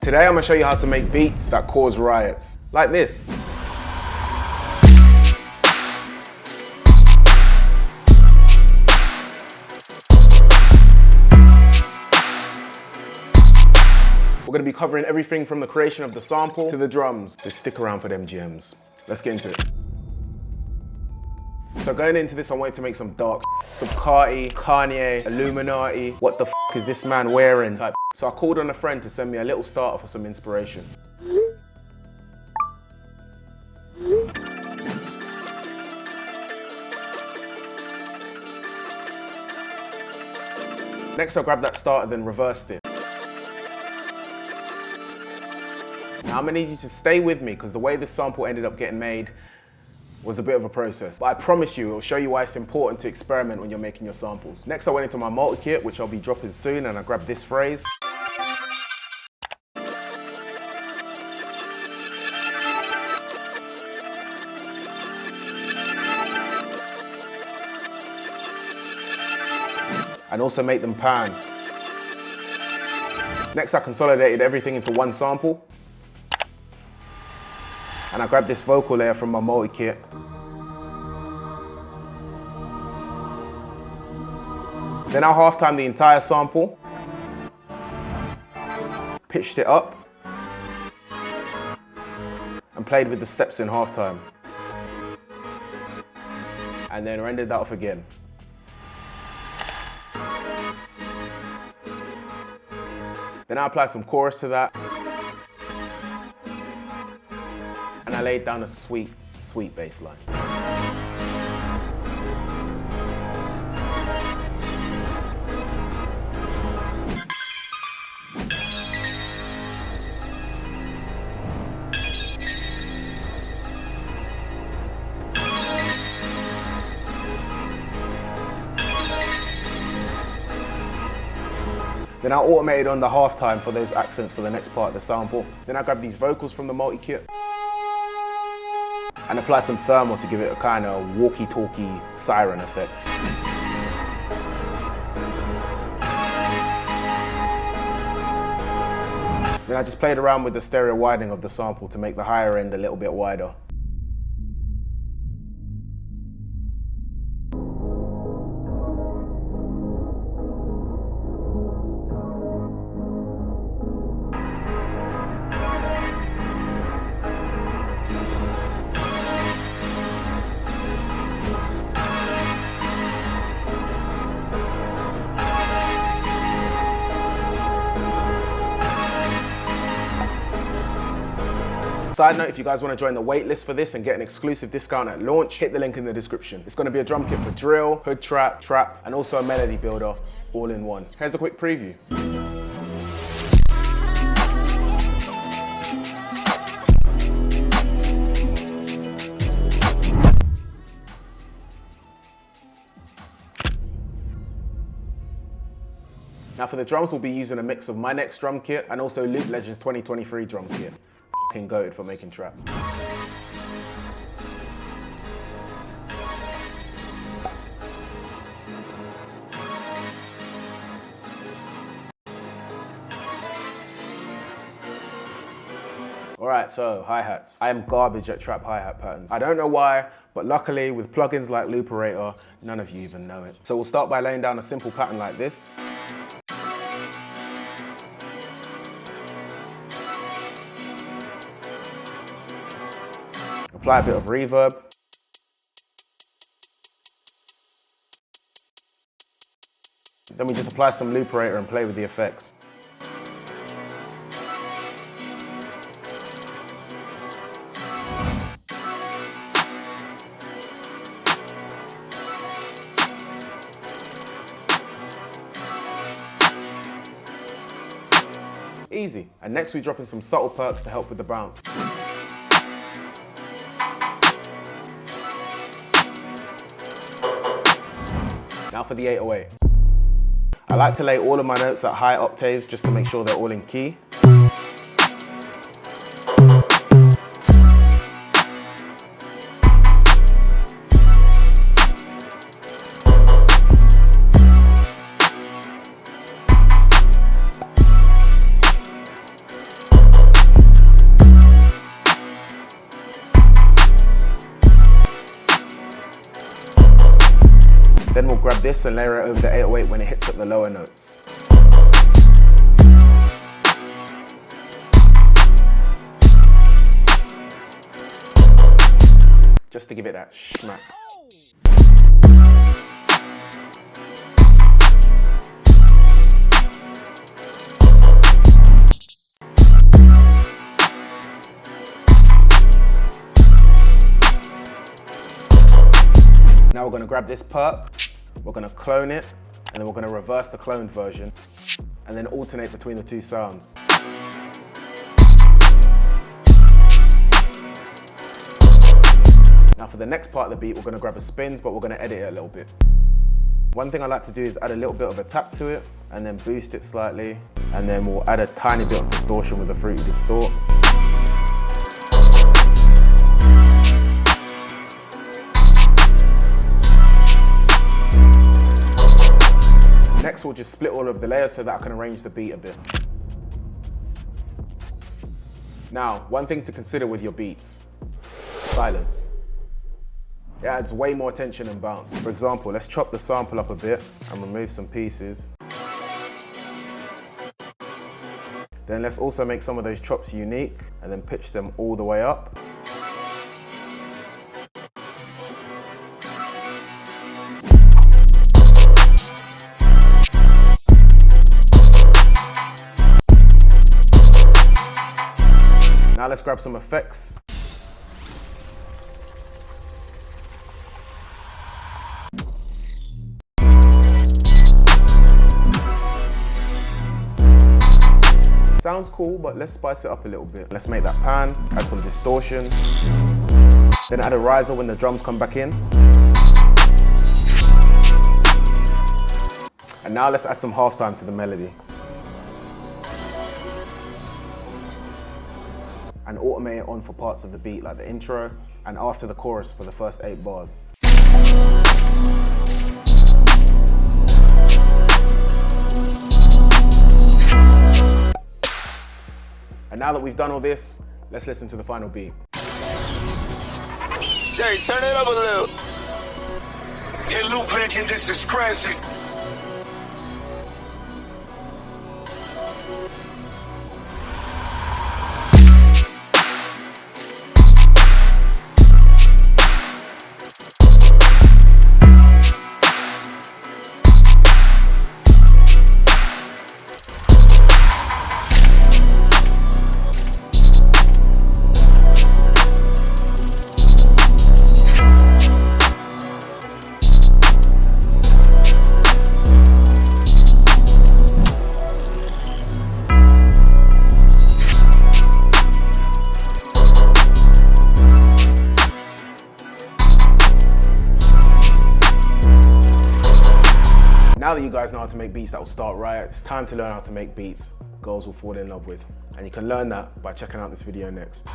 Today I'm gonna show you how to make beats that cause riots, like this. We're gonna be covering everything from the creation of the sample to the drums. So stick around for them gems. Let's get into it. So going into this, I wanted to make some dark, some Carti, Kanye, Illuminati, what the f is this man wearing type. So I called on a friend to send me a little starter for some inspiration. Next I grabbed that starter, then reversed it. Now I'm gonna need you to stay with me because the way this sample ended up getting made was a bit of a process. But I promise you, it'll show you why it's important to experiment when you're making your samples. Next I went into my multi-kit, which I'll be dropping soon, and I grabbed this phrase. And also make them pan. Next I consolidated everything into one sample. And I grabbed this vocal layer from my multi-kit. Then I half-timed the entire sample, pitched it up, and played with the steps in halftime. And then rendered that off again. Then I applied some chorus to that. And I laid down a sweet, sweet bass line. Then I automated on the halftime for those accents for the next part of the sample. Then I grabbed these vocals from the multi-kit and applied some thermal to give it a kind of walkie-talkie siren effect. Then I just played around with the stereo widening of the sample to make the higher end a little bit wider. Side note, if you guys want to join the waitlist for this and get an exclusive discount at launch, hit the link in the description. It's going to be a drum kit for drill, hood trap, and also a melody builder all in one. Here's a quick preview. Now for the drums, we'll be using a mix of my next drum kit and also Loop Legends 2023 drum kit. F***ing goated for making trap. Alright, so hi-hats. I am garbage at trap hi-hat patterns. I don't know why, but luckily with plugins like Looperator, none of you even know it. So we'll start by laying down a simple pattern like this. Apply a bit of reverb. Then we just apply some Looperator and play with the effects. Easy. And next we drop in some subtle perks to help with the bounce. Now for the 808. I like to lay all of my notes at high octaves just to make sure they're all in key. Then we'll grab this and layer it over the 808 when it hits at the lower notes. Just to give it that schmack. Now we're going to grab this perk, we're going to clone it, and then we're going to reverse the cloned version, and then alternate between the two sounds. Now for the next part of the beat, we're going to grab a spins, but we're going to edit it a little bit. One thing I like to do is add a little bit of a tap to it, and then boost it slightly, and then we'll add a tiny bit of distortion with a Fruity Distort. Next, we'll just split all of the layers so that I can arrange the beat a bit. Now, one thing to consider with your beats, silence. It adds way more tension and bounce. For example, let's chop the sample up a bit and remove some pieces. Then let's also make some of those chops unique and then pitch them all the way up. Now let's grab some effects. Sounds cool, but let's spice it up a little bit. Let's make that pan, add some distortion, then add a riser when the drums come back in. And now let's add some halftime to the melody. And automate it on for parts of the beat like the intro and after the chorus for the first 8 bars. And now that we've done all this, let's listen to the final beat. Jerry, turn it up a little. Hey, Luke Lincoln, this is crazy. Now that you guys know how to make beats that will start right, it's time to learn how to make beats girls will fall in love with. And you can learn that by checking out this video next.